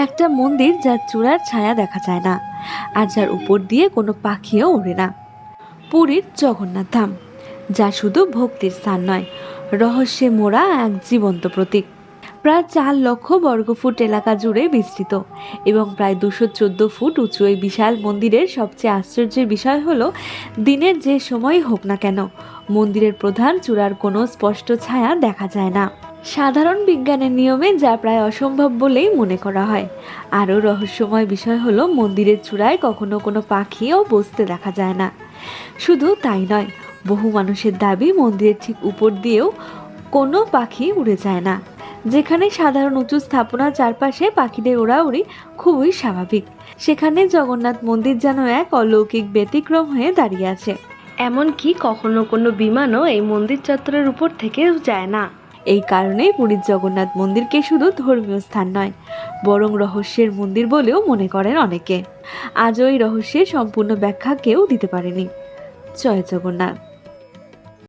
একটা মন্দির যার চূড়ার ছায়া দেখা যায় না, আর যার উপর দিয়ে কোনো পাখিও ওড়ে না। পুরীর জগন্নাথ ধাম, যা শুধু ভক্তির স্থান নয়, রহস্যে মোড়া এক জীবন্ত প্রতীক। প্রায় 4 লক্ষ বর্গফুট এলাকা জুড়ে বিস্তৃত এবং প্রায় 214 ফুট উঁচু এই বিশাল মন্দিরের সবচেয়ে আশ্চর্যের বিষয় হলো, দিনের যে সময় হোক না কেন মন্দিরের প্রধান চূড়ার কোনো স্পষ্ট ছায়া দেখা যায় না। সাধারণ বিজ্ঞানের নিয়মে যা প্রায় অসম্ভব বলেই মনে করা হয়। আরও রহস্যময় বিষয় হলো, মন্দিরের চূড়ায় কখনো কোনো পাখিও বসতে দেখা যায় না। শুধু তাই নয়, বহু মানুষের দাবি মন্দিরের ঠিক উপর দিয়েও কোনো পাখি উড়ে যায় না, যেখানে সাধারণ উঁচু স্থাপনার চারপাশে পাখিদের ওড়াউড়ি খুবই স্বাভাবিক, সেখানে জগন্নাথ মন্দির যেন এক অলৌকিক ব্যতিক্রম হয়ে দাঁড়িয়ে আছে। এমনকি কখনো কোনো বিমানও এই মন্দির চত্বরের উপর থেকেও যায় না। এই কারণেই পুরীর জগন্নাথ মন্দিরকে শুধু ধর্মীয় স্থান নয়, বরং রহস্যের মন্দির বলেও মনে করেন অনেকে। আজও এই রহস্যের সম্পূর্ণ ব্যাখ্যা কেউ দিতে পারেনি। জয় জগন্নাথ।